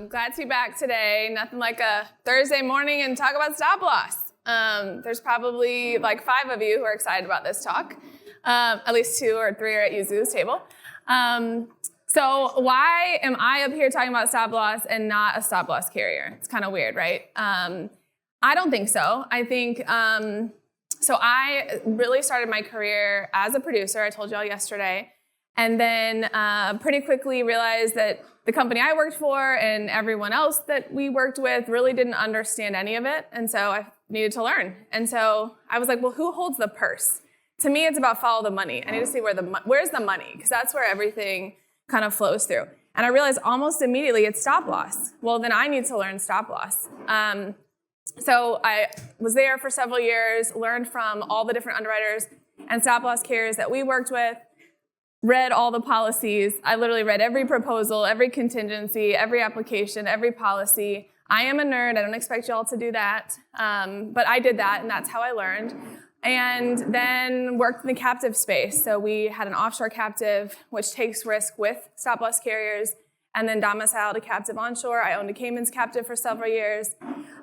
Glad to be back today. Nothing like a Thursday morning and talk about stop loss. There's probably like 5 of you who are excited about this talk. At least 2 or 3 are at Yuzu's table. So why am I up here talking about stop loss and not a stop loss carrier? It's kind of weird, right? I don't think so. I think, so I really started my career as a producer, I told y'all yesterday, and then pretty quickly realized that the company I worked for and everyone else that we worked with really didn't understand any of it, and so I needed to learn. And so I was like, well, who holds the purse? To me, it's about follow the money. I need to see where's the money, because that's where everything kind of flows through. And I realized almost immediately it's stop loss. Well, then I need to learn stop loss. So I was there for several years, learned from all the different underwriters and stop loss carriers that we worked with, read all the policies. I literally read every proposal, every contingency, every application, every policy. I am a nerd. I don't expect y'all to do that. But I did that, and that's how I learned. And then worked in the captive space. So we had an offshore captive, which takes risk with stop loss carriers, and then domiciled a captive onshore. I owned a Cayman's captive for several years.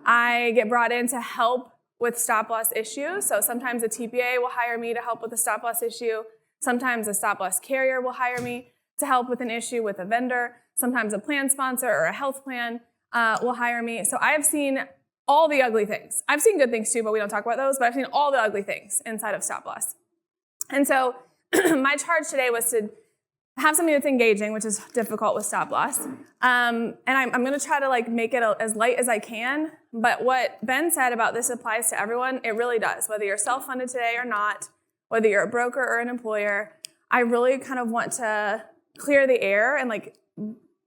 I get brought in to help with stop loss issues. So sometimes a TBA will hire me to help with a stop loss issue. Sometimes a stop loss carrier will hire me to help with an issue with a vendor. Sometimes a plan sponsor or a health plan will hire me. So I have seen all the ugly things. I've seen good things too, but we don't talk about those. But I've seen all the ugly things inside of stop loss. And so my charge today was to have something that's engaging, which is difficult with stop loss. And I'm going to try to make it as light as I can. But what Ben said about this applies to everyone. It really does. Whether you're self-funded today or not, whether you're a broker or an employer, I really kind of want to clear the air and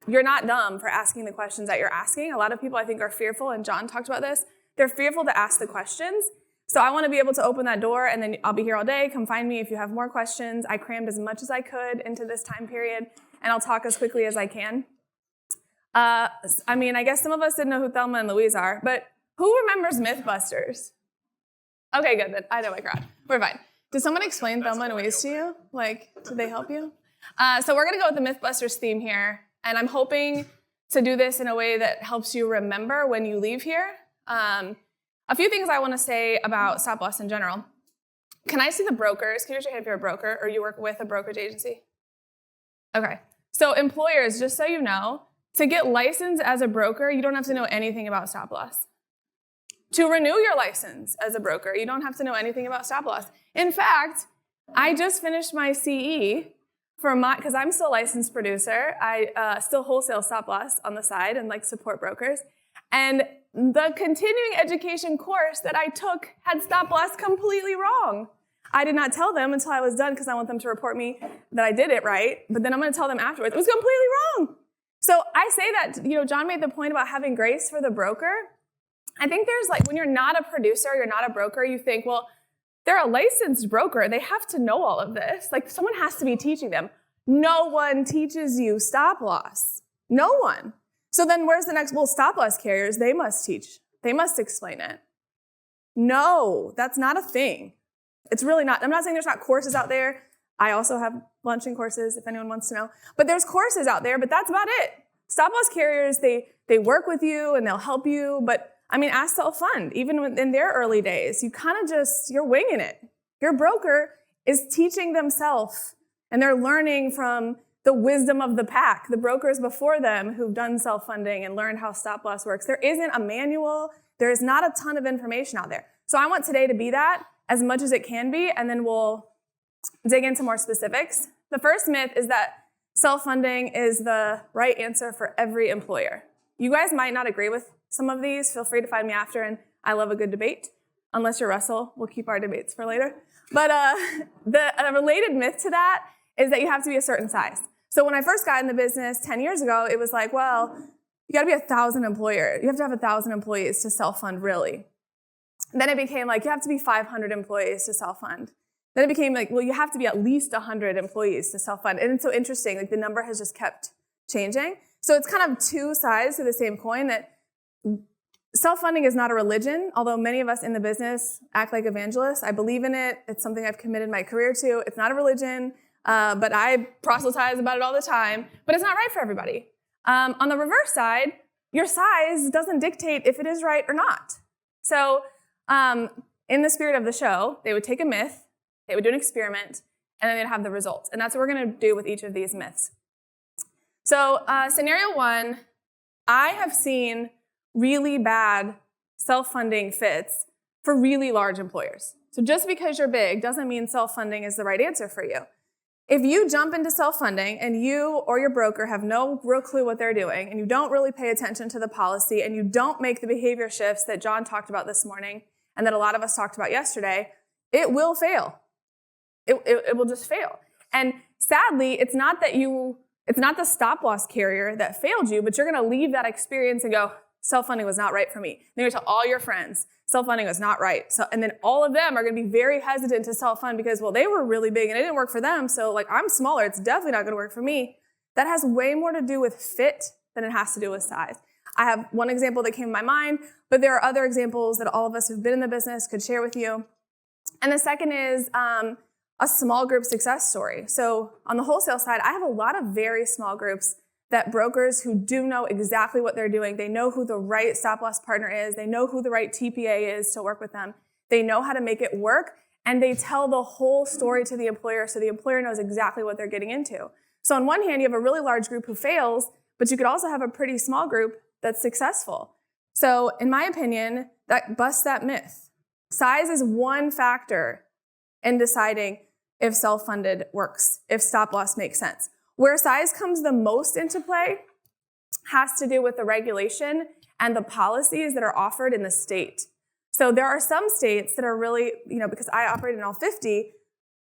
you're not dumb for asking the questions that you're asking. A lot of people I think are fearful, and John talked about this. They're fearful to ask the questions. So I want to be able to open that door, and then I'll be here all day. Come find me if you have more questions. I crammed as much as I could into this time period, and I'll talk as quickly as I can. I guess some of us didn't know who Thelma and Louise are, but who remembers Mythbusters? Okay, good. Then I know my crowd. We're fine. Did someone explain Thelma and Louise to you? Did they help you? So we're going to go with the Mythbusters theme here, and I'm hoping to do this in a way that helps you remember when you leave here. A few things I want to say about stop loss in general. Can I see the brokers? Can you raise your hand if you're a broker or you work with a brokerage agency? Okay. So employers, just so you know, to get licensed as a broker, you don't have to know anything about stop loss. To renew your license as a broker, you don't have to know anything about stop loss. In fact, I just finished my CE because I'm still a licensed producer. I still wholesale stop loss on the side and support brokers. And the continuing education course that I took had stop loss completely wrong. I did not tell them until I was done because I want them to report me that I did it right, but then I'm going to tell them afterwards. It was completely wrong. So I say that, John made the point about having grace for the broker. I think there's when you're not a producer, you're not a broker, you think, well, they're a licensed broker. They have to know all of this. Someone has to be teaching them. No one teaches you stop loss. No one. So then where's the next? Well, stop loss carriers, they must teach. They must explain it. No, that's not a thing. It's really not. I'm not saying there's not courses out there. I also have lunch and courses if anyone wants to know. But there's courses out there, but that's about it. Stop loss carriers, they work with you and they'll help you. But ask self-fund. Even in their early days, you kind of you're winging it. Your broker is teaching themselves and they're learning from the wisdom of the pack, the brokers before them who've done self-funding and learned how stop loss works. There isn't a manual. There is not a ton of information out there. So I want today to be that as much as it can be, and then we'll dig into more specifics. The first myth is that self-funding is the right answer for every employer. You guys might not agree with some of these. Feel free to find me after, and I love a good debate. Unless you're Russell, we'll keep our debates for later. But a related myth to that is that you have to be a certain size. So when I first got in the business 10 years ago, it was you got to be 1,000 employer. You have to have 1,000 employees to self-fund, really. Then it became you have to be 500 employees to self-fund. Then it became you have to be at least 100 employees to self-fund. And it's so interesting, the number has just kept changing. So it's kind of 2 sides to the same coin, that self-funding is not a religion, although many of us in the business act like evangelists. I believe in it. It's something I've committed my career to. It's not a religion. But I proselytize about it all the time. But it's not right for everybody. On the reverse side, your size doesn't dictate if it is right or not. So in the spirit of the show, they would take a myth, they would do an experiment, and then they'd have the results. And that's what we're going to do with each of these myths. So scenario 1, I have seen really bad self-funding fits for really large employers. So just because you're big doesn't mean self-funding is the right answer for you. If you jump into self-funding and you or your broker have no real clue what they're doing, and you don't really pay attention to the policy, and you don't make the behavior shifts that John talked about this morning and that a lot of us talked about yesterday, it will fail. It will just fail. And sadly, it's not the stop-loss carrier that failed you, but you're going to leave that experience and go, self-funding was not right for me. Then you tell all your friends, self-funding was not right. And then all of them are going to be very hesitant to self-fund because, well, they were really big and it didn't work for them. So like, I'm smaller. It's definitely not going to work for me. That has way more to do with fit than it has to do with size. I have one example that came to my mind, but there are other examples that all of us who've been in the business could share with you. And the second is a small group success story. So on the wholesale side, I have a lot of very small groups that brokers who do know exactly what they're doing, they know who the right stop-loss partner is, they know who the right TPA is to work with them, they know how to make it work, and they tell the whole story to the employer so the employer knows exactly what they're getting into. So on one hand, you have a really large group who fails, but you could also have a pretty small group that's successful. So in my opinion, that busts that myth. Size is one factor in deciding if self-funded works, if stop-loss makes sense. Where size comes the most into play has to do with the regulation and the policies that are offered in the state. So there are some states that are really, because I operate in all 50,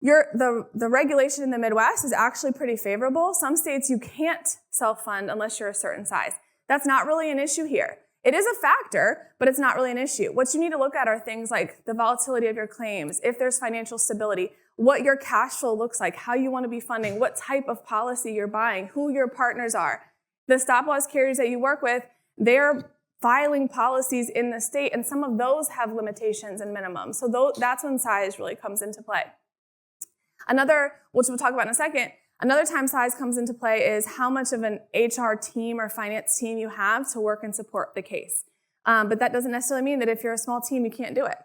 the regulation in the Midwest is actually pretty favorable. Some states you can't self-fund unless you're a certain size. That's not really an issue here. It is a factor, but it's not really an issue. What you need to look at are things like the volatility of your claims, if there's financial stability, what your cash flow looks like, how you want to be funding, what type of policy you're buying, who your partners are. The stop-loss carriers that you work with, they're filing policies in the state, and some of those have limitations and minimums. So that's when size really comes into play. Another, which we'll talk about in a second, another time size comes into play is how much of an HR team or finance team you have to work and support the case. But that doesn't necessarily mean that if you're a small team, you can't do it.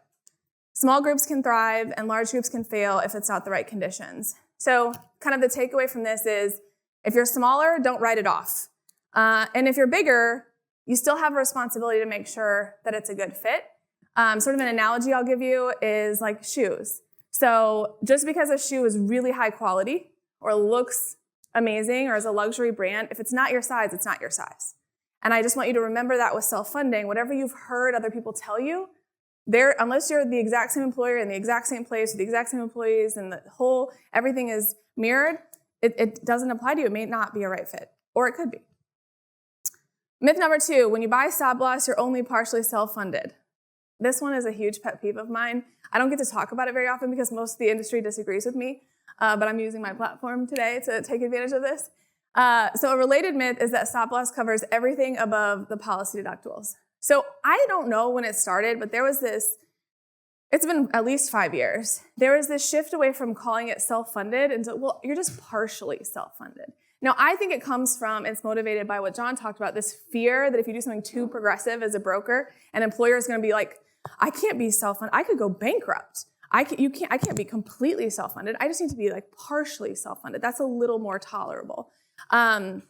Small groups can thrive and large groups can fail if it's not the right conditions. So kind of the takeaway from this is if you're smaller, don't write it off. And if you're bigger, you still have a responsibility to make sure that it's a good fit. Sort of an analogy I'll give you is like shoes. So just because a shoe is really high quality or looks amazing or is a luxury brand, if it's not your size, it's not your size. And I just want you to remember that with self-funding. Whatever you've heard other people tell you, unless you're the exact same employer in the exact same place with the exact same employees and everything is mirrored, it doesn't apply to you. It may not be a right fit, or it could be. Myth number 2, when you buy stop loss, you're only partially self-funded. This one is a huge pet peeve of mine. I don't get to talk about it very often because most of the industry disagrees with me, but I'm using my platform today to take advantage of this. So a related myth is that stop loss covers everything above the policy deductibles. So I don't know when it started, but it's been at least 5 years. There was this shift away from calling it self-funded and well, you're just partially self-funded. Now, I think it's motivated by what John talked about, this fear that if you do something too progressive as a broker, an employer is going to be like, I can't be self-funded. I could go bankrupt. I can't be completely self-funded. I just need to be like partially self-funded. That's a little more tolerable. And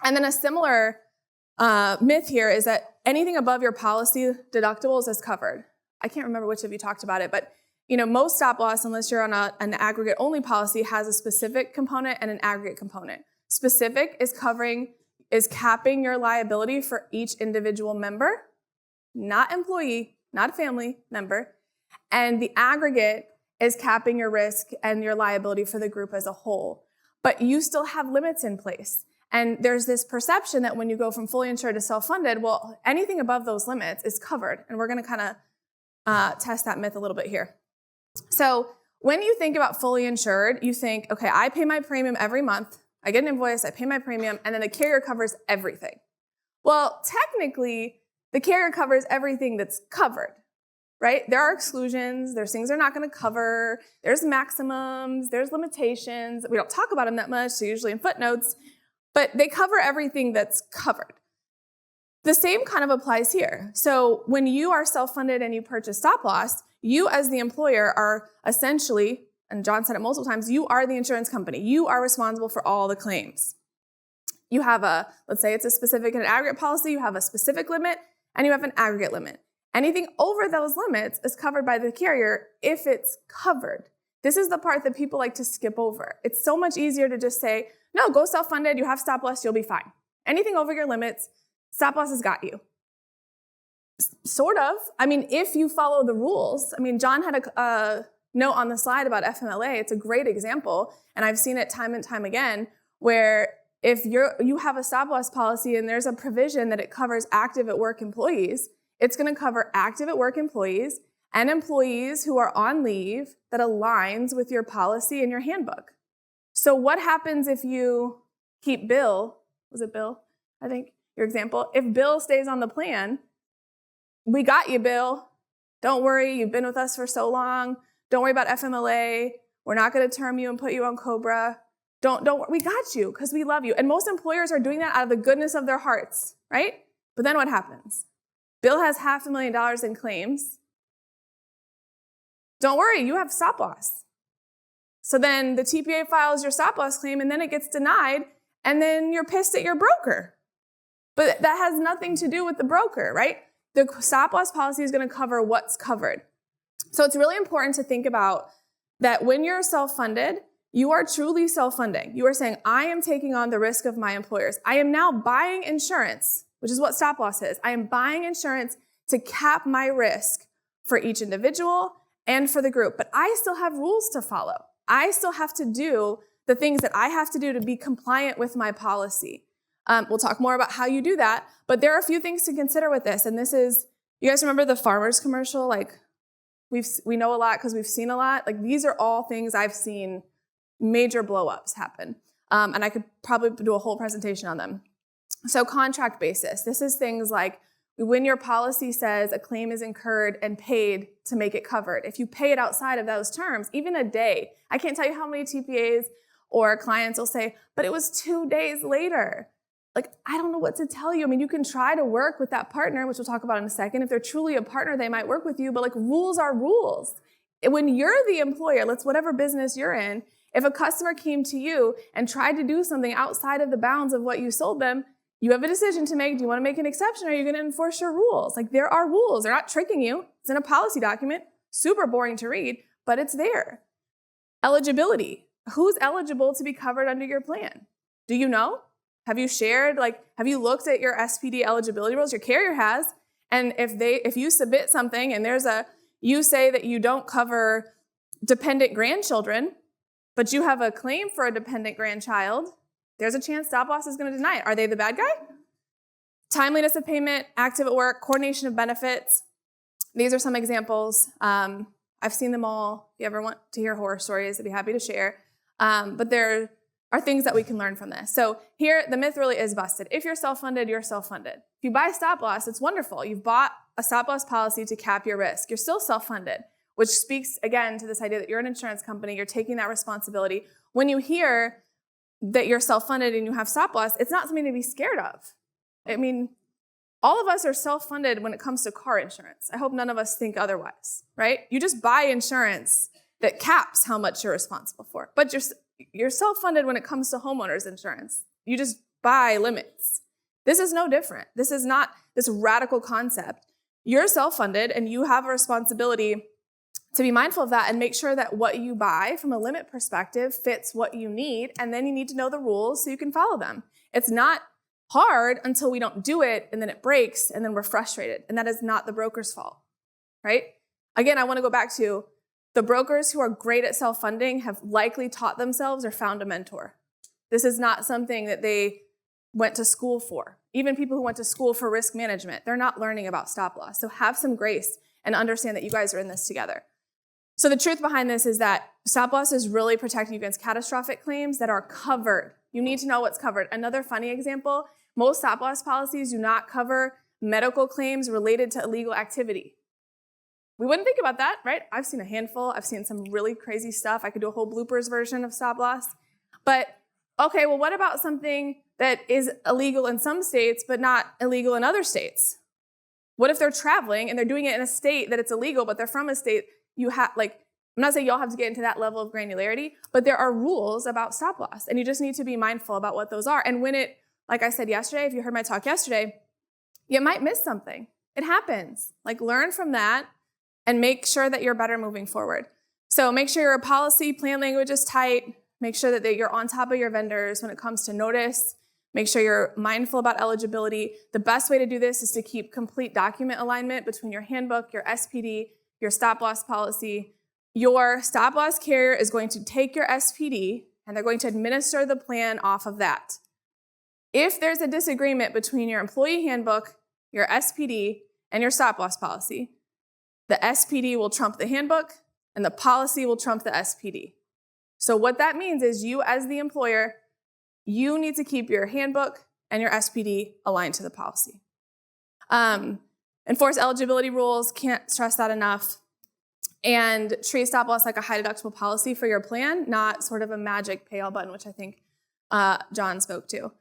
then a similar myth here is that anything above your policy deductibles is covered. I can't remember which of you talked about it, but most stop loss, unless you're on an aggregate only policy, has a specific component and an aggregate component. Specific is capping your liability for each individual member, not employee, not family member. And the aggregate is capping your risk and your liability for the group as a whole. But you still have limits in place. And there's this perception that when you go from fully insured to self-funded, well, anything above those limits is covered. And we're going to kind of test that myth a little bit here. So when you think about fully insured, you think, okay, I pay my premium every month. I get an invoice, I pay my premium, and then the carrier covers everything. Well, technically, the carrier covers everything that's covered, right? There are exclusions, there's things they're not going to cover, there's maximums, there's limitations. We don't talk about them that much, so usually in footnotes, but they cover everything that's covered. The same kind of applies here. So when you are self-funded and you purchase stop loss, you as the employer are essentially, and John said it multiple times, you are the insurance company. You are responsible for all the claims. You have let's say it's a specific and an aggregate policy, you have a specific limit, and you have an aggregate limit. Anything over those limits is covered by the carrier if it's covered. This is the part that people like to skip over. It's so much easier to just say, no, go self-funded, you have stop loss, you'll be fine. Anything over your limits, stop loss has got you. Sort of. I mean, if you follow the rules. I mean, John had a note on the slide about FMLA. It's a great example, and I've seen it time and time again, where if you have a stop loss policy and there's a provision that it covers active at work employees, it's going to cover active at work employees and employees who are on leave that aligns with your policy and your handbook. So what happens if you keep Bill? Was it Bill? I think your example. If Bill stays on the plan, we got you, Bill. Don't worry, you've been with us for so long. Don't worry about FMLA. We're not going to term you and put you on COBRA. Don't we got you because we love you. And most employers are doing that out of the goodness of their hearts, right? But then what happens? Bill has $500,000 in claims. Don't worry, you have stop loss. So then the TPA files your stop loss claim and then it gets denied and then you're pissed at your broker. But that has nothing to do with the broker, right? The stop loss policy is going to cover what's covered. So it's really important to think about that when you're self-funded, you are truly self-funding. You are saying, I am taking on the risk of my employers. I am now buying insurance, which is what stop loss is. I am buying insurance to cap my risk for each individual and for the group. But I still have rules to follow. I still have to do the things that I have to do to be compliant with my policy. We'll talk more about how you do that, but there are a few things to consider with this. And this is, you guys remember the Farmers commercial? Like, we know a lot because we've seen a lot. Like, these are all things I've seen major blow-ups happen. And I could probably do a whole presentation on them. So contract basis. This is things like when your policy says a claim is incurred and paid to make it covered. If you pay it outside of those terms, even a day, I can't tell you how many TPAs or clients will say, but it was 2 days later. Like, I don't know what to tell you. I mean, you can try to work with that partner, which we'll talk about in a second. If they're truly a partner, they might work with you, but like, rules are rules. When you're the employer, whatever business you're in, if a customer came to you and tried to do something outside of the bounds of what you sold them, you have a decision to make. Do you want to make an exception or are you going to enforce your rules? Like, there are rules. They're not tricking you. It's in a policy document. Super boring to read, but it's there. Eligibility. Who's eligible to be covered under your plan? Do you know? Have you shared, have you looked at your SPD eligibility rules? Your carrier has. And if you submit something and you say that you don't cover dependent grandchildren, but you have a claim for a dependent grandchild, there's a chance stop loss is going to deny it. Are they the bad guy? Timeliness of payment, active at work, coordination of benefits. These are some examples. I've seen them all. If you ever want to hear horror stories, I'd be happy to share. But there are things that we can learn from this. So here, the myth really is busted. If you're self-funded, you're self-funded. If you buy stop loss, it's wonderful. You've bought a stop loss policy to cap your risk. You're still self-funded, which speaks, again, to this idea that you're an insurance company. You're taking that responsibility. When you hear that you're self-funded and you have stop loss, it's not something to be scared of. I mean, all of us are self-funded when it comes to car insurance. I hope none of us think otherwise, right? You just buy insurance that caps how much you're responsible for. But you're self-funded when it comes to homeowners insurance. You just buy limits. This is no different. This is not this radical concept. You're self-funded and you have a responsibility to be mindful of that and make sure that what you buy from a limit perspective fits what you need, and then you need to know the rules so you can follow them. It's not hard until we don't do it and then it breaks and then we're frustrated, and that is not the broker's fault, right? Again, I want to go back to the brokers who are great at self-funding have likely taught themselves or found a mentor. This is not something that they went to school for. Even people who went to school for risk management, they're not learning about stop loss. So have some grace and understand that you guys are in this together. So the truth behind this is that stop loss is really protecting you against catastrophic claims that are covered. You need to know what's covered. Another funny example, most stop loss policies do not cover medical claims related to illegal activity. We wouldn't think about that, right? I've seen a handful. I've seen some really crazy stuff. I could do a whole bloopers version of stop loss. But okay, well, what about something that is illegal in some states, but not illegal in other states? What if they're traveling and they're doing it in a state that it's illegal, but they're from a state you have, like, I'm not saying y'all have to get into that level of granularity, but there are rules about stop loss, and you just need to be mindful about what those are. And when it, like I said yesterday, if you heard my talk yesterday, you might miss something. It happens. Like, learn from that and make sure that you're better moving forward. So make sure your policy plan language is tight. Make sure that you're on top of your vendors when it comes to notice. Make sure you're mindful about eligibility. The best way to do this is to keep complete document alignment between your handbook, your SPD, your stop loss policy. Your stop loss carrier is going to take your SPD and they're going to administer the plan off of that. If there's a disagreement between your employee handbook, your SPD, and your stop loss policy, the SPD will trump the handbook and the policy will trump the SPD. So what that means is you, as the employer, you need to keep your handbook and your SPD aligned to the policy. Enforce eligibility rules, can't stress that enough. And treat stop loss like a high deductible policy for your plan, not sort of a magic pay all button, which I think John spoke to.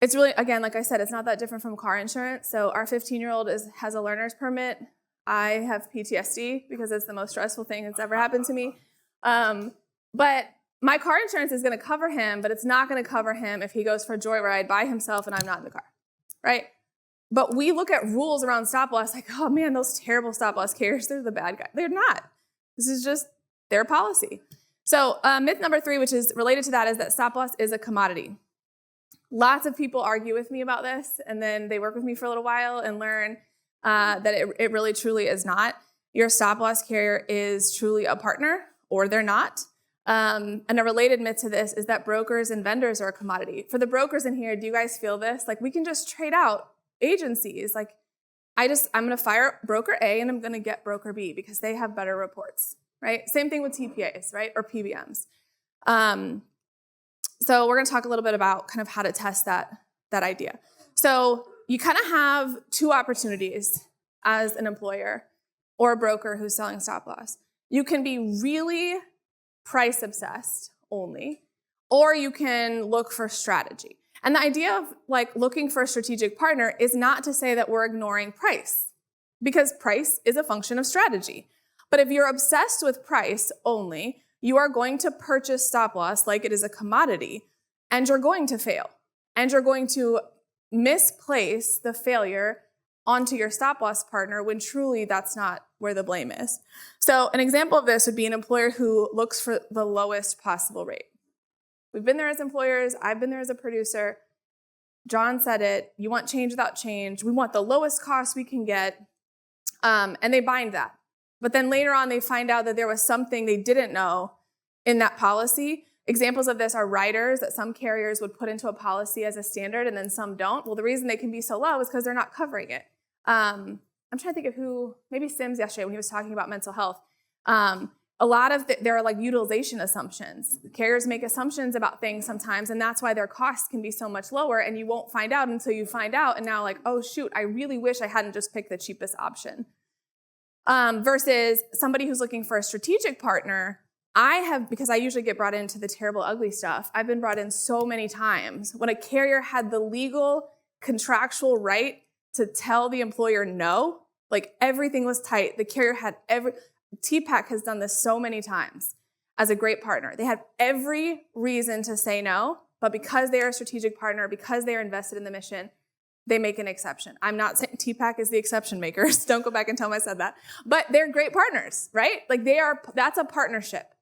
It's really, again, like I said, it's not that different from car insurance. So our 15-year-old has a learner's permit. I have PTSD because it's the most stressful thing that's ever happened to me. But my car insurance is going to cover him, but it's not going to cover him if he goes for a joyride by himself and I'm not in the car, right? But we look at rules around stop loss like, oh man, those terrible stop loss carriers, they're the bad guy. They're not. This is just their policy. So myth number 3, which is related to that, is that stop loss is a commodity. Lots of people argue with me about this, and then they work with me for a little while and learn that it really truly is not. Your stop loss carrier is truly a partner, or they're not. And a related myth to this is that brokers and vendors are a commodity. For the brokers in here, do you guys feel this? Like, we can just trade out agencies. Like, I'm going to fire broker A and I'm going to get broker B because they have better reports, right? Same thing with TPAs, right? Or PBMs. So we're going to talk a little bit about kind of how to test that idea. So you kind of have 2 opportunities as an employer or a broker who's selling stop loss. You can be really price obsessed only, or you can look for strategy. And the idea of like looking for a strategic partner is not to say that we're ignoring price, because price is a function of strategy. But if you're obsessed with price only, you are going to purchase stop loss like it is a commodity, and you're going to fail. And you're going to misplace the failure onto your stop loss partner when truly that's not where the blame is. So an example of this would be an employer who looks for the lowest possible rate. We've been there as employers. I've been there as a producer. John said it. You want change without change. We want the lowest cost we can get. And they bind that. But then later on, they find out that there was something they didn't know in that policy. Examples of this are riders that some carriers would put into a policy as a standard and then some don't. Well, the reason they can be so low is because they're not covering it. I'm trying to think of who, maybe Sims yesterday when he was talking about mental health. A lot of there are like utilization assumptions. Carriers make assumptions about things sometimes, and that's why their costs can be so much lower, and you won't find out until you find out, and now like, oh shoot, I really wish I hadn't just picked the cheapest option. Versus somebody who's looking for a strategic partner, because I usually get brought into the terrible, ugly stuff, I've been brought in so many times when a carrier had the legal, contractual right to tell the employer no, like everything was tight. The carrier had TPAC has done this so many times as a great partner. They have every reason to say no, but because they are a strategic partner, because they are invested in the mission, they make an exception. I'm not saying TPAC is the exception makers. Don't go back and tell them I said that. But they're great partners, right? Like that's a partnership.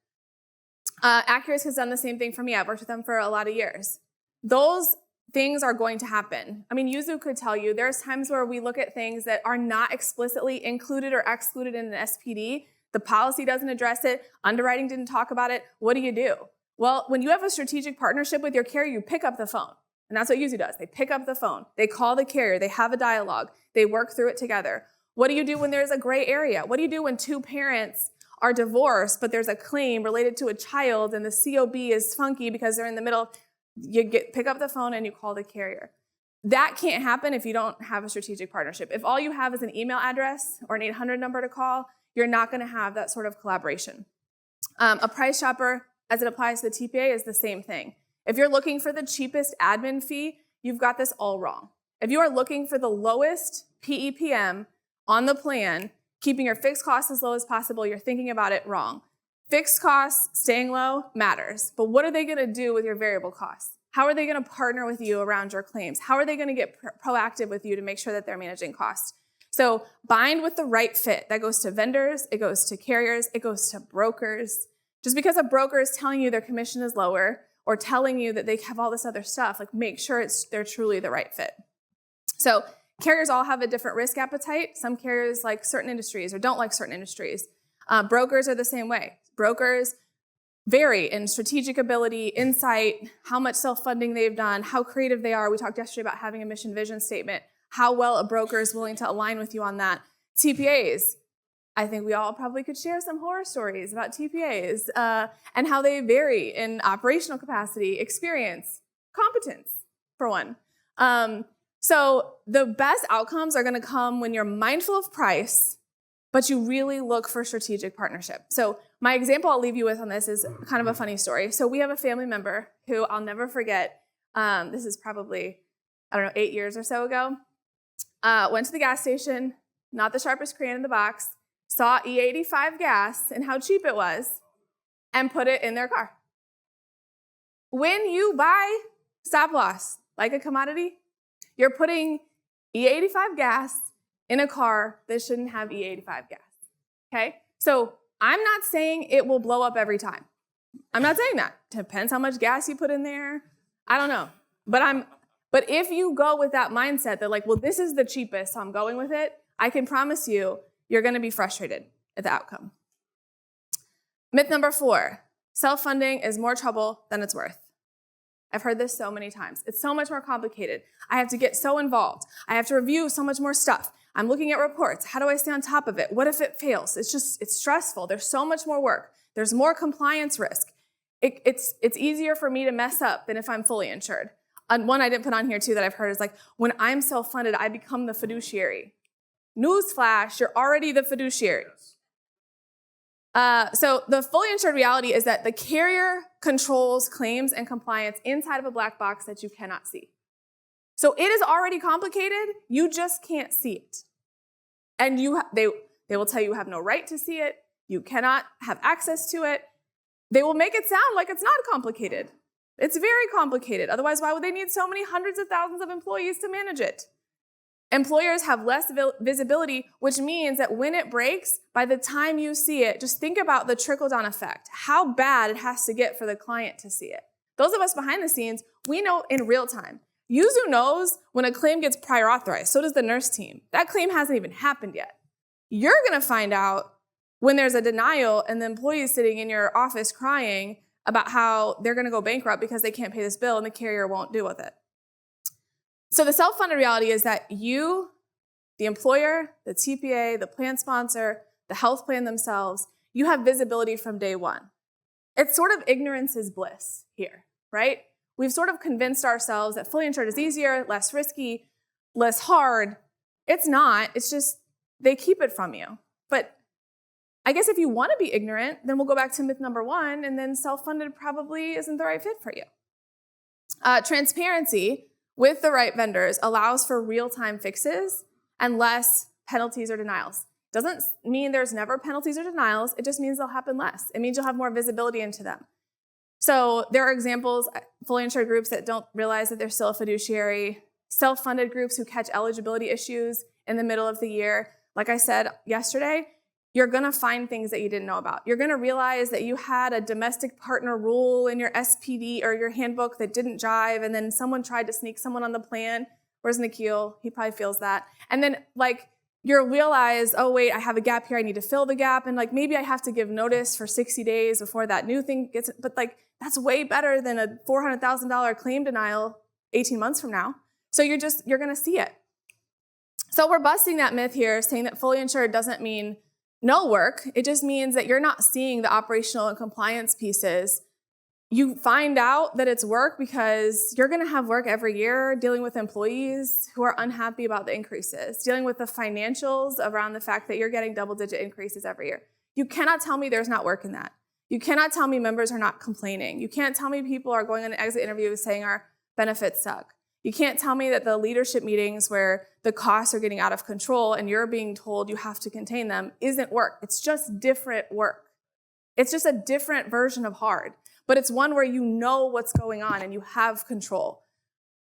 Accurus has done the same thing for me. I've worked with them for a lot of years. Those things are going to happen. I mean, Yuzu could tell you there's times where we look at things that are not explicitly included or excluded in an SPD. The policy doesn't address it. Underwriting didn't talk about it. What do? Well, when you have a strategic partnership with your carrier, you pick up the phone. And that's what Yuzu does. They pick up the phone. They call the carrier. They have a dialogue. They work through it together. What do you do when there's a gray area? What do you do when 2 parents are divorced, but there's a claim related to a child and the COB is funky because they're in the middle? You pick up the phone and you call the carrier. That can't happen if you don't have a strategic partnership. If all you have is an email address or an 800 number to call, you're not going to have that sort of collaboration. A price shopper, as it applies to the TPA, is the same thing. If you're looking for the cheapest admin fee, you've got this all wrong. If you are looking for the lowest PEPM on the plan, keeping your fixed costs as low as possible, you're thinking about it wrong. Fixed costs, staying low, matters. But what are they going to do with your variable costs? How are they going to partner with you around your claims? How are they going to get proactive with you to make sure that they're managing costs? So bind with the right fit. That goes to vendors, it goes to carriers, it goes to brokers. Just because a broker is telling you their commission is lower or telling you that they have all this other stuff, like make sure they're truly the right fit. So carriers all have a different risk appetite. Some carriers like certain industries or don't like certain industries. Brokers are the same way. Brokers vary in strategic ability, insight, how much self-funding they've done, how creative they are. We talked yesterday about having a mission vision statement, how well a broker is willing to align with you on that. TPAs, I think we all probably could share some horror stories about TPAs and how they vary in operational capacity, experience, competence, for one. So the best outcomes are going to come when you're mindful of price, but you really look for strategic partnership. So my example I'll leave you with on this is kind of a funny story. So we have a family member who I'll never forget. This is probably, 8 years or so ago. Went to the gas station, not the sharpest crayon in the box, saw E85 gas and how cheap it was, and put it in their car. When you buy stop loss like a commodity, you're putting E85 gas in a car that shouldn't have E85 gas, okay? So I'm not saying it will blow up every time. I'm not saying that. Depends how much gas you put in there. I don't know. But if you go with that mindset that like, well, this is the cheapest, so I'm going with it, I can promise you, you're going to be frustrated at the outcome. Myth number 4, self-funding is more trouble than it's worth. I've heard this so many times. It's so much more complicated. I have to get so involved. I have to review so much more stuff. I'm looking at reports. How do I stay on top of it? What if it fails? It's stressful. There's so much more work. There's more compliance risk. It's easier for me to mess up than if I'm fully insured. And one I didn't put on here too that I've heard is like, when I'm self-funded, I become the fiduciary. Newsflash, you're already the fiduciary. So the fully insured reality is that the carrier controls claims and compliance inside of a black box that you cannot see. So it is already complicated, you just can't see it. And they will tell you have no right to see it, you cannot have access to it. They will make it sound like it's not complicated. It's very complicated. Otherwise, why would they need so many hundreds of thousands of employees to manage it? Employers have less visibility, which means that when it breaks, by the time you see it, just think about the trickle-down effect, how bad it has to get for the client to see it. Those of us behind the scenes, we know in real time. Yuzu knows when a claim gets prior authorized, so does the nurse team. That claim hasn't even happened yet. You're going to find out when there's a denial and the employee is sitting in your office crying about how they're going to go bankrupt because they can't pay this bill and the carrier won't deal with it. So the self-funded reality is that you, the employer, the TPA, the plan sponsor, the health plan themselves, you have visibility from day one. It's sort of ignorance is bliss here, right? We've sort of convinced ourselves that fully insured is easier, less risky, less hard. It's not. It's just they keep it from you. But I guess if you want to be ignorant, then we'll go back to myth number 1, and then self-funded probably isn't the right fit for you. Transparency with the right vendors allows for real-time fixes and less penalties or denials. Doesn't mean there's never penalties or denials. It just means they'll happen less. It means you'll have more visibility into them. So there are examples, fully insured groups that don't realize that they're still a fiduciary, self-funded groups who catch eligibility issues in the middle of the year. Like I said yesterday, you're going to find things that you didn't know about. You're going to realize that you had a domestic partner rule in your SPD or your handbook that didn't jive, and then someone tried to sneak someone on the plan. Where's Nikhil? He probably feels that. And then, you'll realize, oh, wait, I have a gap here. I need to fill the gap. And, maybe I have to give notice for 60 days before that new thing gets, but, that's way better than a $400,000 claim denial 18 months from now. So you're going to see it. So we're busting that myth here, saying that fully insured doesn't mean no work. It just means that you're not seeing the operational and compliance pieces. You find out that it's work because you're going to have work every year dealing with employees who are unhappy about the increases, dealing with the financials around the fact that you're getting double-digit increases every year. You cannot tell me there's not work in that. You cannot tell me members are not complaining. You can't tell me people are going on an exit interview saying our benefits suck. You can't tell me that the leadership meetings where the costs are getting out of control and you're being told you have to contain them isn't work. It's just different work. It's just a different version of hard, but it's one where you know what's going on and you have control.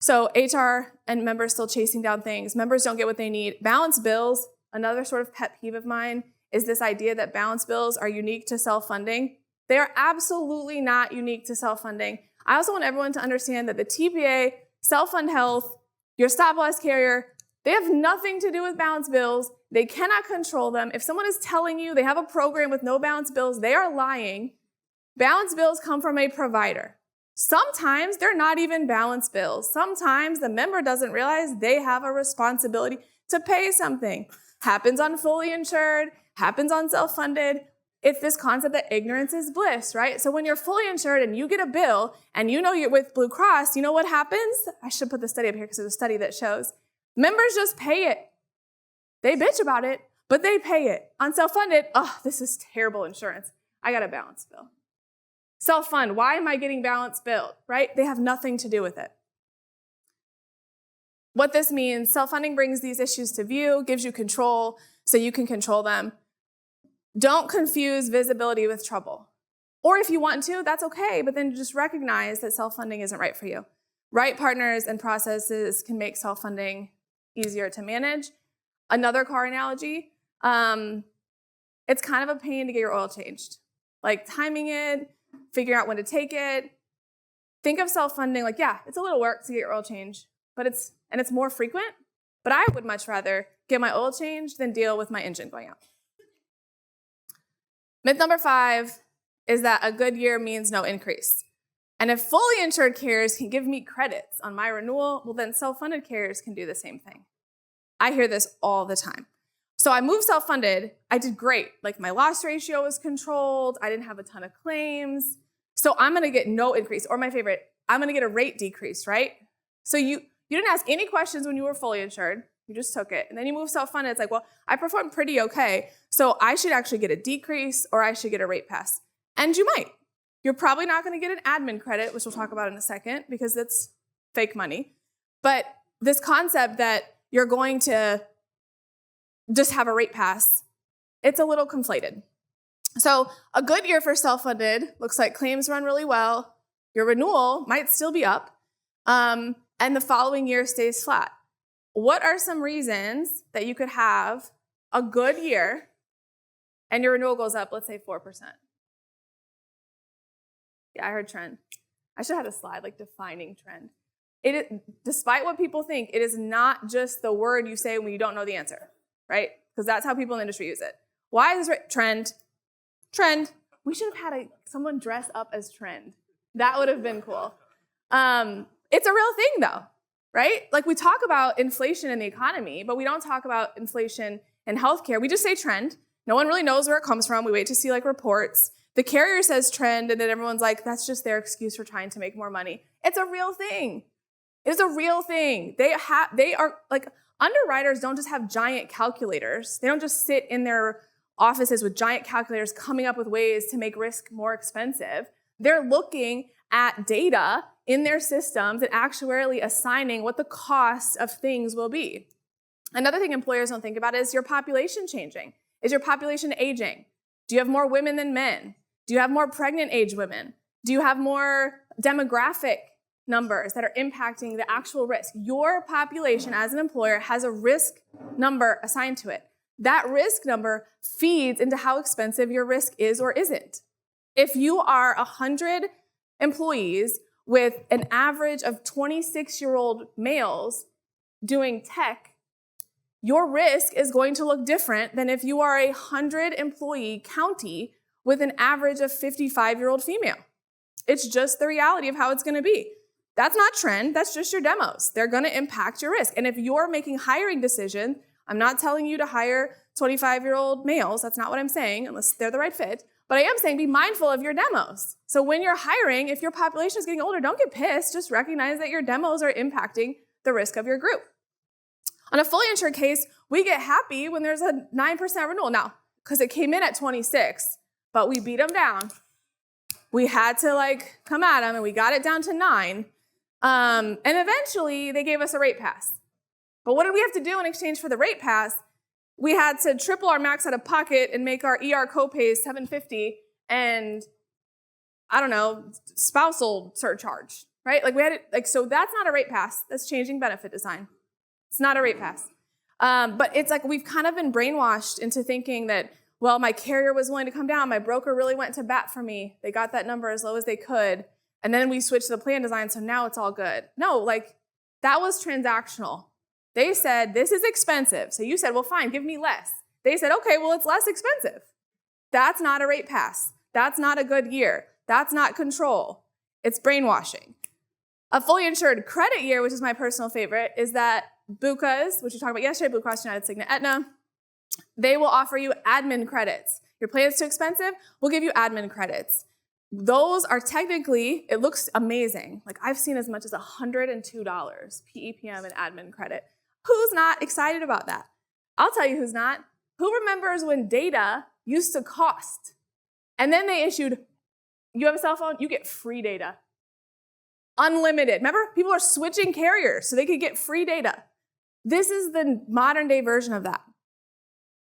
So HR and members still chasing down things. Members don't get what they need. Balance bills, another sort of pet peeve of mine, is this idea that balance bills are unique to self-funding. They are absolutely not unique to self-funding. I also want everyone to understand that the TBA, self-fund health, your stop-loss carrier, they have nothing to do with balance bills. They cannot control them. If someone is telling you they have a program with no balance bills, they are lying. Balance bills come from a provider. Sometimes they're not even balance bills. Sometimes the member doesn't realize they have a responsibility to pay something. Happens on fully insured, happens on self-funded. It's this concept that ignorance is bliss, right? So when you're fully insured and you get a bill and you know you're with Blue Cross, you know what happens? I should put the study up here because there's a study that shows members just pay it. They bitch about it, but they pay it. On self-funded, oh, this is terrible insurance. I got a balance bill. Self-fund, why am I getting balance billed, right? They have nothing to do with it. What this means, self-funding brings these issues to view, gives you control so you can control them. Don't confuse visibility with trouble. Or if you want to, that's okay, but then just recognize that self-funding isn't right for you. Right partners and processes can make self-funding easier to manage. Another car analogy, it's kind of a pain to get your oil changed. Like timing it, figuring out when to take it. Think of self-funding like, yeah, it's a little work to get your oil changed, but it's more frequent, but I would much rather get my oil changed than deal with my engine going out. Myth number 5 is that a good year means no increase. And if fully insured carriers can give me credits on my renewal, well then self-funded carriers can do the same thing. I hear this all the time. So I moved self-funded, I did great. Like my loss ratio was controlled, I didn't have a ton of claims. So I'm gonna get no increase, or my favorite, I'm gonna get a rate decrease, right? So you didn't ask any questions when you were fully insured, you just took it. And then you move self-funded, it's like, well, I performed pretty okay, so I should actually get a decrease or I should get a rate pass. And you might. You're probably not gonna get an admin credit, which we'll talk about in a second, because that's fake money. But this concept that you're going to just have a rate pass, it's a little conflated. So a good year for self-funded looks like claims run really well, your renewal might still be up, and the following year stays flat. What are some reasons that you could have a good year and your renewal goes up, let's say 4%? Yeah, I heard trend. I should have had a slide like defining trend. Despite what people think, it is not just the word you say when you don't know the answer, right? Because that's how people in the industry use it. Why is this trend? Trend. We should have had someone dress up as trend. That would have been cool. It's a real thing though, right? Like we talk about inflation in the economy, but we don't talk about inflation in healthcare. We just say trend. No one really knows where it comes from. We wait to see like reports. The carrier says trend, and then everyone's like, that's just their excuse for trying to make more money. It's a real thing. It's a real thing. They are like, underwriters don't just have giant calculators. They don't just sit in their offices with giant calculators coming up with ways to make risk more expensive. They're looking at data in their systems and actuarially assigning what the cost of things will be. Another thing employers don't think about is your population changing. Is your population aging? Do you have more women than men? Do you have more pregnant age women? Do you have more demographic numbers that are impacting the actual risk? Your population as an employer has a risk number assigned to it. That risk number feeds into how expensive your risk is or isn't. If you are 100 employees with an average of 26-year-old males doing tech, your risk is going to look different than if you are a 100-employee county with an average of 55-year-old female. It's just the reality of how it's going to be. That's not trend, that's just your demos. They're going to impact your risk. And if you're making hiring decisions, I'm not telling you to hire 25-year-old males, that's not what I'm saying, unless they're the right fit, but I am saying be mindful of your demos. So when you're hiring, if your population is getting older, don't get pissed, just recognize that your demos are impacting the risk of your group. On a fully insured case, we get happy when there's a 9% renewal. Now, because it came in at 26, but we beat them down we had to like come at them, and we got it down to 9. And eventually they gave us a rate pass. But what did we have to do in exchange for the rate pass? We had to triple our max out of pocket and make our ER copay $750 and, I don't know, spousal surcharge, right? Like we had it, like, so that's not a rate pass. That's changing benefit design. It's not a rate pass. But it's like we've kind of been brainwashed into thinking that, well, my carrier was willing to come down. My broker really went to bat for me. They got that number as low as they could. And then we switched to the plan design, so now it's all good. No, like that was transactional. They said, this is expensive. So you said, well, fine, give me less. They said, okay, well, it's less expensive. That's not a rate pass. That's not a good year. That's not control. It's brainwashing. A fully insured credit year, which is my personal favorite, is that BUCAs, which we talked about yesterday, Blue Cross, United, Cigna, Aetna, they will offer you admin credits. Your plan is too expensive, we'll give you admin credits. Those are technically, it looks amazing. Like I've seen as much as $102 PEPM and admin credit. Who's not excited about that? I'll tell you who's not. Who remembers when data used to cost? And then they issued, you have a cell phone, you get free data. Unlimited. Remember, people are switching carriers so they could get free data. This is the modern day version of that.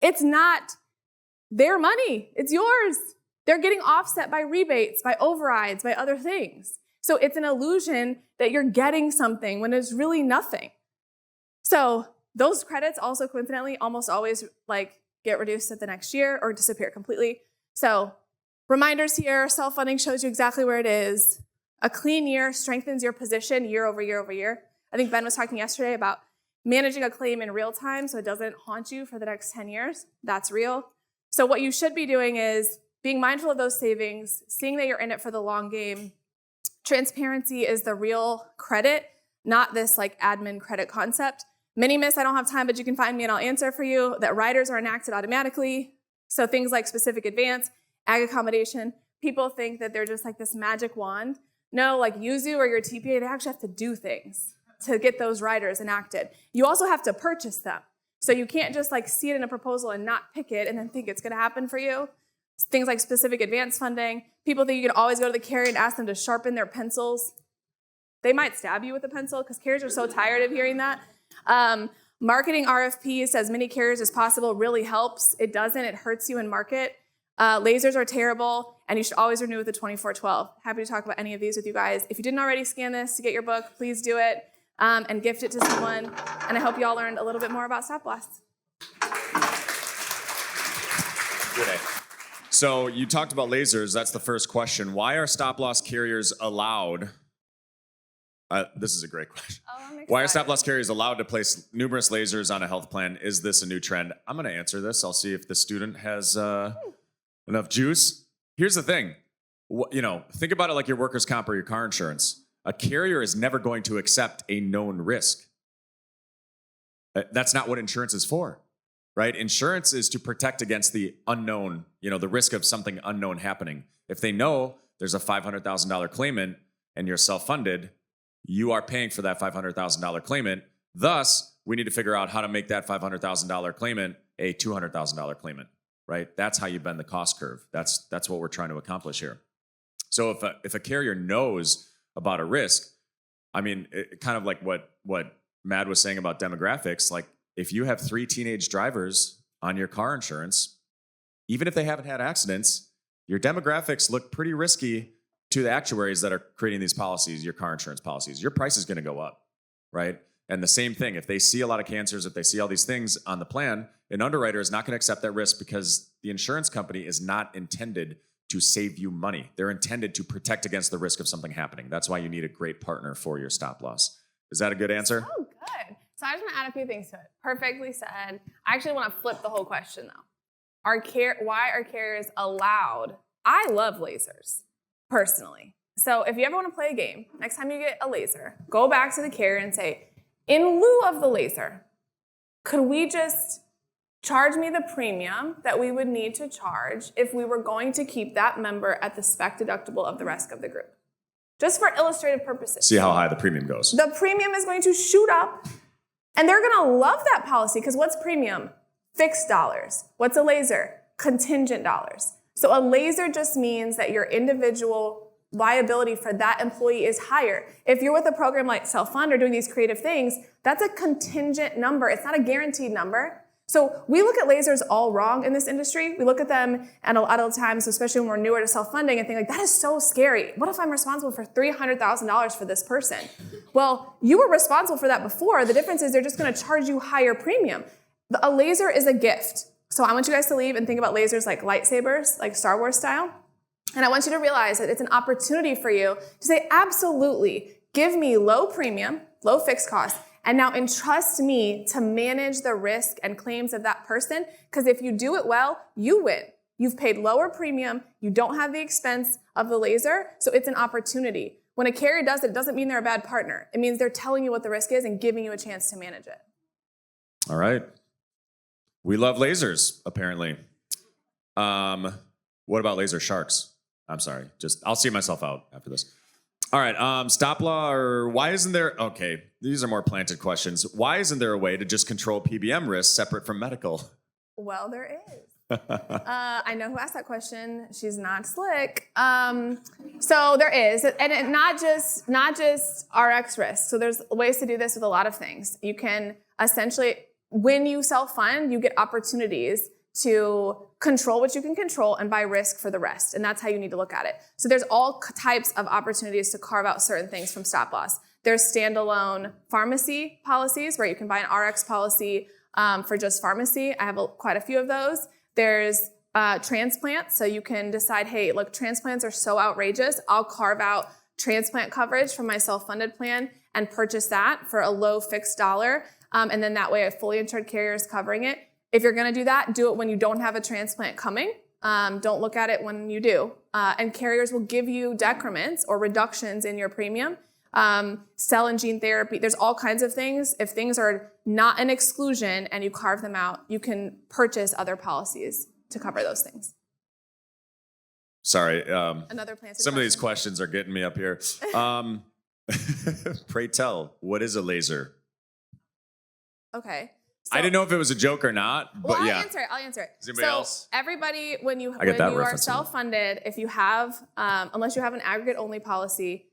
It's not their money, it's yours. They're getting offset by rebates, by overrides, by other things. So it's an illusion that you're getting something when it's really nothing. So those credits also coincidentally almost always like get reduced at the next year or disappear completely. So reminders here, self-funding shows you exactly where it is. A clean year strengthens your position year over year over year. I think Ben was talking yesterday about managing a claim in real time so it doesn't haunt you for the next 10 years. That's real. So what you should be doing is being mindful of those savings, seeing that you're in it for the long game. Transparency is the real credit, not this like admin credit concept. Many miss, I don't have time, but you can find me and I'll answer for you, that riders are enacted automatically. So things like specific advance, ag accommodation, people think that they're just like this magic wand. No, like Yuzu or your TPA, they actually have to do things to get those riders enacted. You also have to purchase them. So you can't just like see it in a proposal and not pick it and then think it's gonna happen for you. Things like specific advance funding. People think you can always go to the carrier and ask them to sharpen their pencils. They might stab you with a pencil because carriers are so tired of hearing that. Marketing RFPs as many carriers as possible really helps. It doesn't, it hurts you in market. Lasers are terrible, and you should always renew with the 2412. Happy to talk about any of these with you guys. If you didn't already scan this to get your book, please do it and gift it to someone. And I hope you all learned a little bit more about stop loss. Good. So you talked about lasers. That's the first question. Why are stop loss carriers allowed? This is a great question. Why are stop loss carriers allowed to place numerous lasers on a health plan? Is this a new trend? I'm going to answer this. I'll see if the student has enough juice. Here's the thing. Think about it like your workers' comp or your car insurance. A carrier is never going to accept a known risk. That's not what insurance is for, right? Insurance is to protect against the unknown, the risk of something unknown happening. If they know there's a $500,000 claimant and you're self-funded, you are paying for that $500,000 claimant. Thus, we need to figure out how to make that $500,000 claimant a $200,000 claimant, right? That's how you bend the cost curve. That's what we're trying to accomplish here. So if a carrier knows about a risk, kind of like what Mad was saying about demographics, like if you have 3 teenage drivers on your car insurance, even if they haven't had accidents, your demographics look pretty risky to the actuaries that are creating these policies, your car insurance policies. Your price is going to go up, right? And the same thing, if they see a lot of cancers, if they see all these things on the plan, an underwriter is not going to accept that risk because the insurance company is not intended to save you money. They're intended to protect against the risk of something happening. That's why you need a great partner for your stop loss. Is that a good answer? Oh, good. So I just want to add a few things to it. Perfectly said. I actually want to flip the whole question though. Why are carriers allowed? I love lasers, personally. So if you ever want to play a game, next time you get a laser, go back to the carrier and say, in lieu of the laser, could we just charge me the premium that we would need to charge if we were going to keep that member at the spec deductible of the rest of the group? Just for illustrative purposes. See how high the premium goes. The premium is going to shoot up, and they're going to love that policy because what's premium? Fixed dollars. What's a laser? Contingent dollars. So a laser just means that your individual liability for that employee is higher. If you're with a program like Self-Fund or doing these creative things, that's a contingent number. It's not a guaranteed number. So we look at lasers all wrong in this industry. We look at them and a lot of times, especially when we're newer to self-funding, and think like, that is so scary. What if I'm responsible for $300,000 for this person? Well, you were responsible for that before. The difference is they're just gonna charge you higher premium. A laser is a gift. So I want you guys to leave and think about lasers like lightsabers, like Star Wars style. And I want you to realize that it's an opportunity for you to say, absolutely, give me low premium, low fixed cost, and now entrust me to manage the risk and claims of that person, because if you do it well, you win. You've paid lower premium, you don't have the expense of the laser, so it's an opportunity. When a carrier does it, it doesn't mean they're a bad partner. It means they're telling you what the risk is and giving you a chance to manage it. All right. We love lasers, apparently. What about laser sharks? I'm sorry, I'll see myself out after this. All right, stop law, or why isn't there, okay, these are more planted questions. Why isn't there a way to just control PBM risk separate from medical? Well, there is. I know who asked that question. She's not slick. So there is, and not just RX risk. So there's ways to do this with a lot of things. You can essentially, when you self-fund, you get opportunities to control what you can control and buy risk for the rest. And that's how you need to look at it. So there's all types of opportunities to carve out certain things from stop loss. There's standalone pharmacy policies where you can buy an RX policy for just pharmacy. I have quite a few of those. There's transplants. So you can decide, hey, look, transplants are so outrageous. I'll carve out transplant coverage from my self-funded plan and purchase that for a low fixed dollar. And then that way a fully insured carrier is covering it. If you're gonna do that, do it when you don't have a transplant coming. Don't look at it when you do. And carriers will give you decrements or reductions in your premium. Cell and gene therapy, there's all kinds of things. If things are not an exclusion and you carve them out, you can purchase other policies to cover those things. Sorry, Another planted some of these questions are getting me up here. Pray tell, what is a laser? Okay. So, I didn't know if it was a joke or not, but well, yeah. I'll answer it. Is anybody else? Everybody, when you are self-funded, if you have, unless you have an aggregate-only policy,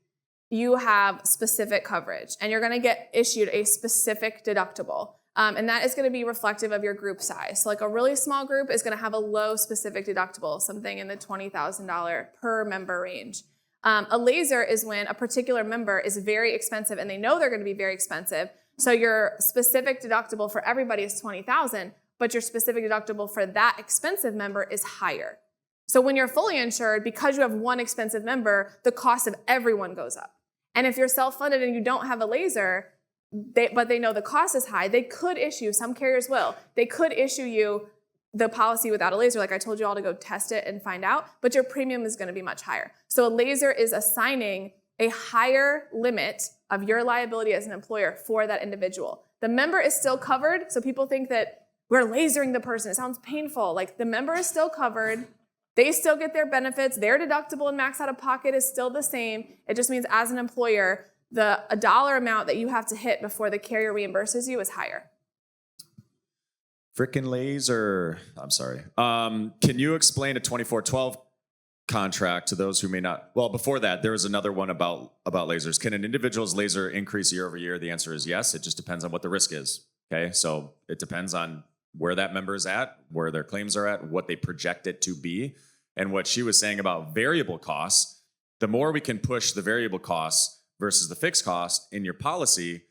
you have specific coverage, and you're going to get issued a specific deductible, and that is going to be reflective of your group size. So, like a really small group is going to have a low specific deductible, something in the $20,000 per member range. A laser is when a particular member is very expensive, and they know they're going to be very expensive. So your specific deductible for everybody is $20,000, but your specific deductible for that expensive member is higher. So when you're fully insured, because you have one expensive member, the cost of everyone goes up. And if you're self-funded and you don't have a laser, but they know the cost is high, they could issue, some carriers will, they could issue you the policy without a laser, like I told you all to go test it and find out, but your premium is gonna be much higher. So a laser is assigning a higher limit of your liability as an employer for that individual. The member is still covered, so people think that we're lasering the person. It sounds painful. Like the member is still covered, they still get their benefits, their deductible and max out of pocket is still the same. It just means as an employer, a dollar amount that you have to hit before the carrier reimburses you is higher. Frickin' laser, I'm sorry. Can you explain a 2412 contract to those who may not? Well, before that, there was another one about lasers. Can an individual's laser increase year over year? The answer is yes. It just depends on what the risk is. Okay, so it depends on where that member is at, where their claims are at, what they project it to be. And what she was saying about variable costs, the more we can push the variable costs versus the fixed cost in your policy,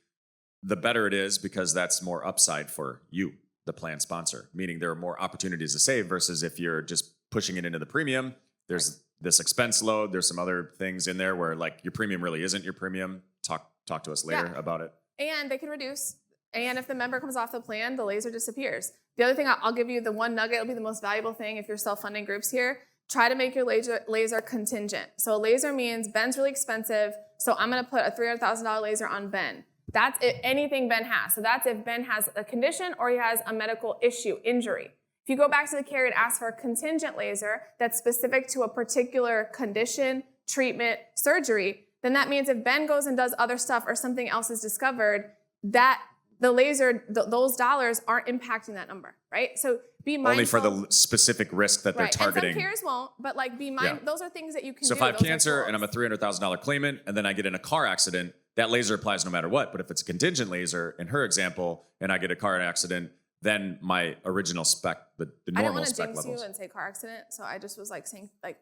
the better it is, because that's more upside for you, the plan sponsor, meaning there are more opportunities to save versus if you're just pushing it into the premium. There's this expense load. There's some other things in there where like your premium really isn't your premium. Talk to us later about it. And they can reduce. And if the member comes off the plan, the laser disappears. The other thing, I'll give you the one nugget. It'll be the most valuable thing if you're self-funding groups here. Try to make your laser contingent. So a laser means Ben's really expensive, so I'm going to put a $300,000 laser on Ben. That's anything Ben has. So that's if Ben has a condition or he has a medical issue, injury. If you go back to the carrier and ask for a contingent laser that's specific to a particular condition, treatment, surgery, then that means if Ben goes and does other stuff or something else is discovered, that the laser, those dollars aren't impacting that number, right? So be mindful. Only for the specific risk that they're targeting. And some carriers won't, but like be mindful. Those are things that you can do. So if I have cancer and I'm a $300,000 claimant and then I get in a car accident, that laser applies no matter what. But if it's a contingent laser, in her example, and I get a car accident, then my original spec, the normal spec levels. I didn't want to jinx you and say car accident, so I just was like saying like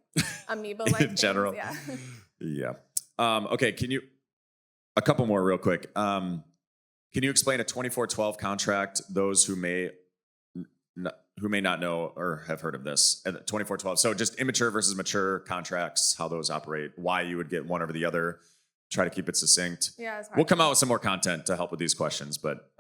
amoeba-like in general. Yeah. Okay, a couple more real quick. Can you explain a 24/12 contract? Those who may not know or have heard of this. 24/12. So just immature versus mature contracts, how those operate, why you would get one over the other. Try to keep it succinct. Yeah, it's hard. We'll come out with some more content to help with these questions, but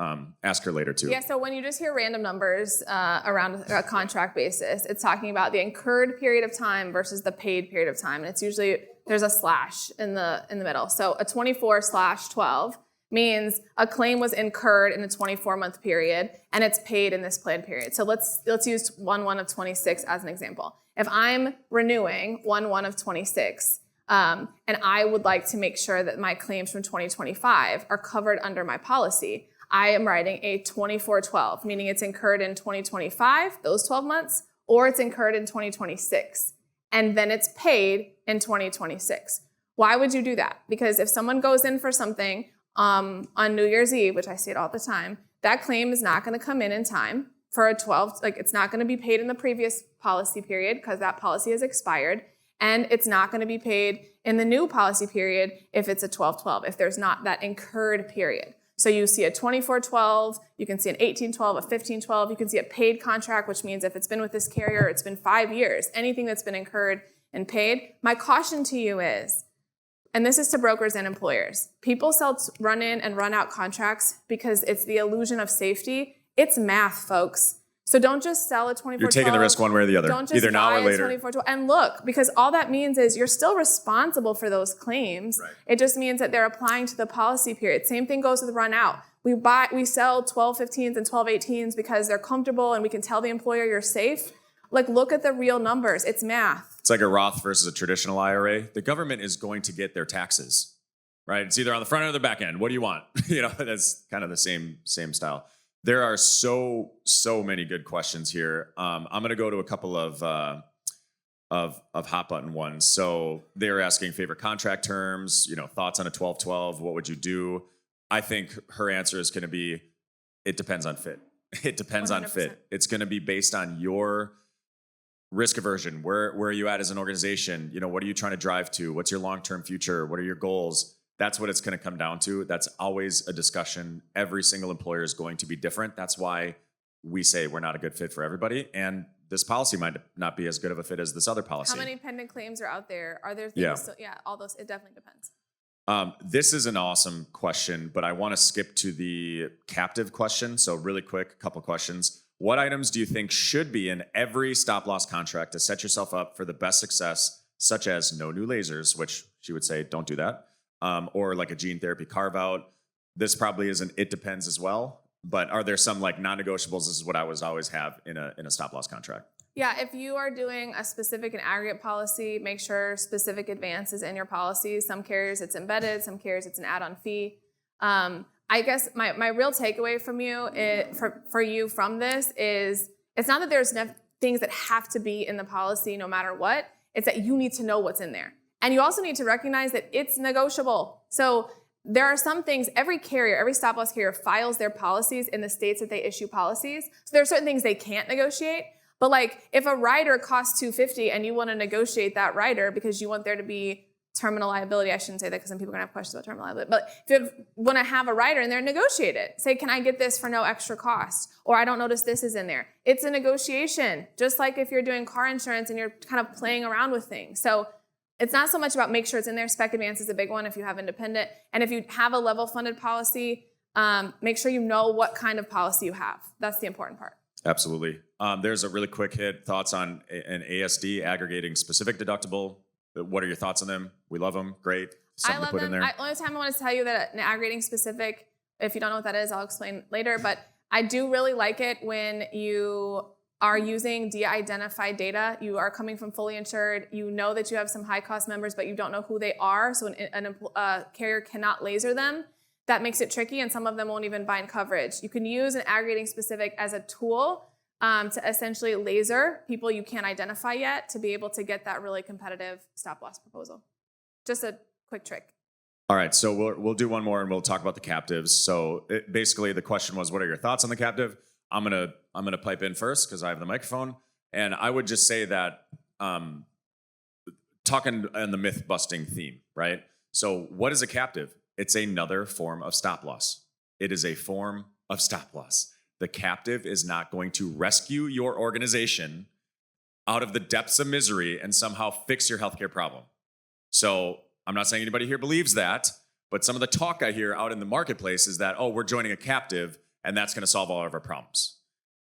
ask her later too. Yeah, so when you just hear random numbers around a contract basis, it's talking about the incurred period of time versus the paid period of time. And it's usually, there's a slash in the middle. So a 24/12 means a claim was incurred in a 24-month period and it's paid in this planned period. So let's use 1/1 of 26 as an example. If I'm renewing 1/1 of 26, and I would like to make sure that my claims from 2025 are covered under my policy, I am writing a 24/12, meaning it's incurred in 2025, those 12 months, or it's incurred in 2026, and then it's paid in 2026. Why would you do that? Because if someone goes in for something on New Year's Eve, which I see it all the time, that claim is not going to come in time for a 12, like it's not going to be paid in the previous policy period because that policy has expired. And it's not going to be paid in the new policy period if it's a 12/12, if there's not that incurred period. So you see a 24/12, you can see an 18/12, a 15/12, you can see a paid contract, which means if it's been with this carrier, it's been 5 years, anything that's been incurred and paid. My caution to you is, and this is to brokers and employers, people run in and run out contracts because it's the illusion of safety. It's math, folks. So don't just sell a 24/12. You're taking the risk one way or the other. Don't just either now or later. 24/12. And look, because all that means is you're still responsible for those claims. Right. It just means that they're applying to the policy period. Same thing goes with run out. We sell 12/15s and 12/18s because they're comfortable and we can tell the employer you're safe. Like, look at the real numbers. It's math. It's like a Roth versus a traditional IRA. The government is going to get their taxes, right? It's either on the front or the back end. What do you want? That's kind of the same style. There are so many good questions here. I'm going to go to a couple of hot button ones. So they're asking favorite contract terms, thoughts on a 12/12. What would you do? I think her answer is going to be, it depends on fit. It depends 100%. On fit. It's going to be based on your risk aversion. Where are you at as an organization? What are you trying to drive to? What's your long-term future? What are your goals? That's what it's going to come down to. That's always a discussion. Every single employer is going to be different. That's why we say we're not a good fit for everybody. And this policy might not be as good of a fit as this other policy. How many pending claims are out there? Are there things? Yeah. All those. It definitely depends. This is an awesome question, but I want to skip to the captive question. So really quick, a couple questions. What items do you think should be in every stop loss contract to set yourself up for the best success, such as no new lasers, which she would say don't do that. Or like a gene therapy carve out. This probably isn't, it depends as well, but are there some like non-negotiables? This is what I would always have in a stop loss contract. Yeah, if you are doing a specific and aggregate policy, make sure specific advance is in your policy. Some carriers it's embedded, some carriers it's an add-on fee. I guess my real takeaway from you for you from this is it's not that there's things that have to be in the policy no matter what. It's that you need to know what's in there. And you also need to recognize that it's negotiable. So there are some things, every stop loss carrier files their policies in the states that they issue policies. So there are certain things they can't negotiate. But like if a rider costs $250 and you want to negotiate that rider because you want there to be terminal liability, I shouldn't say that because some people are going to have questions about terminal liability. But if you want to have a rider in there, negotiate it. Say, can I get this for no extra cost? Or I don't notice this is in there. It's a negotiation, just like if you're doing car insurance and you're kind of playing around with things. So it's not so much about make sure it's in there. Spec advance is a big one if you have independent. And if you have a level funded policy, make sure you know what kind of policy you have. That's the important part. Absolutely. There's a really quick hit. Thoughts on an ASD, aggregating specific deductible. What are your thoughts on them? We love them. Great. Something I love to put them. in there. Only time I want to tell you that an aggregating specific, if you don't know what that is, I'll explain later. But I do really like it when you are using de-identified data. You are coming from fully insured. You know that you have some high-cost members, but you don't know who they are, so a carrier cannot laser them. That makes it tricky, and some of them won't even bind coverage. You can use an aggregating specific as a tool to essentially laser people you can't identify yet to be able to get that really competitive stop loss proposal. Just a quick trick. All right, so we'll do one more and we'll talk about the captives. So basically the question was, what are your thoughts on the captive? I'm gonna pipe in first because I have the microphone, and I would just say that talking on the myth busting theme, right? So what is a captive? It's another form of stop loss. It is a form of stop loss. The captive is not going to rescue your organization out of the depths of misery and somehow fix your healthcare problem. So I'm not saying anybody here believes that, but some of the talk I hear out in the marketplace is that, oh, we're joining a captive and that's going to solve all of our problems.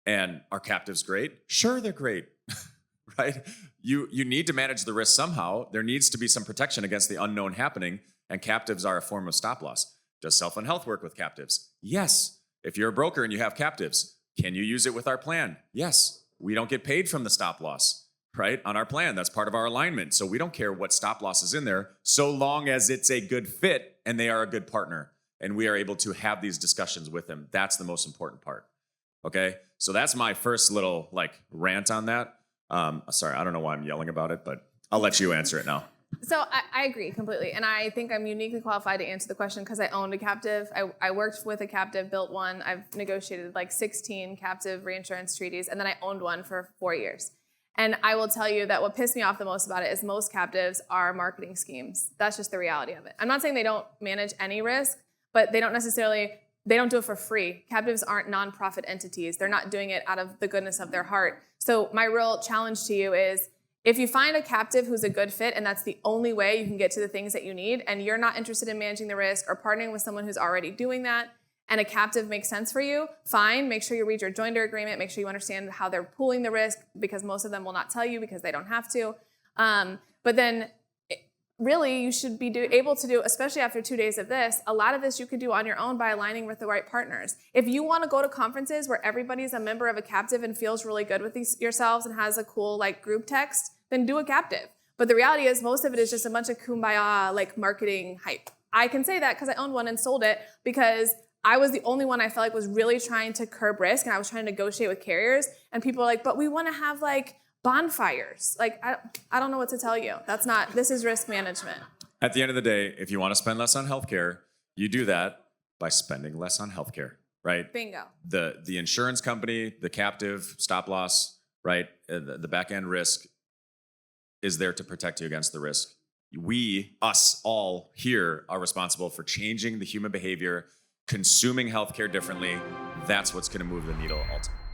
And are captives great? Sure, they're great, right? You need to manage the risk somehow. There needs to be some protection against the unknown happening, and captives are a form of stop loss. Does Self and Health work with captives? Yes. If you're a broker and you have captives, can you use it with our plan? Yes. We don't get paid from the stop loss, right? On our plan, that's part of our alignment. So we don't care what stop loss is in there, so long as it's a good fit and they are a good partner and we are able to have these discussions with them. That's the most important part. Okay? So that's my first little rant on that. Sorry, I don't know why I'm yelling about it, but I'll let you answer it now. So I agree completely. And I think I'm uniquely qualified to answer the question because I owned a captive. I worked with a captive, built one. I've negotiated 16 captive reinsurance treaties, and then I owned one for 4 years. And I will tell you that what pissed me off the most about it is most captives are marketing schemes. That's just the reality of it. I'm not saying they don't manage any risk, but they don't do it for free. Captives aren't nonprofit entities. They're not doing it out of the goodness of their heart. So my real challenge to you is, if you find a captive who's a good fit and that's the only way you can get to the things that you need, and you're not interested in managing the risk or partnering with someone who's already doing that, and a captive makes sense for you, fine. Make sure you read your joinder agreement. Make sure you understand how they're pooling the risk, because most of them will not tell you because they don't have to. But then really you should be able to do, especially after 2 days of this, a lot of this you could do on your own by aligning with the right partners. If you want to go to conferences where everybody's a member of a captive and feels really good with yourselves and has a cool group text, then do a captive. But the reality is most of it is just a bunch of kumbaya marketing hype. I can say that because I owned one and sold it because I was the only one I felt was really trying to curb risk, and I was trying to negotiate with carriers, and people are but we want to have bonfires. I don't know what to tell you. This is risk management. At the end of the day, if you want to spend less on healthcare, you do that by spending less on healthcare, right? Bingo. The insurance company, the captive, stop loss, right? The back end risk is there to protect you against the risk. Us all here are responsible for changing the human behavior, consuming healthcare differently. That's what's going to move the needle ultimately.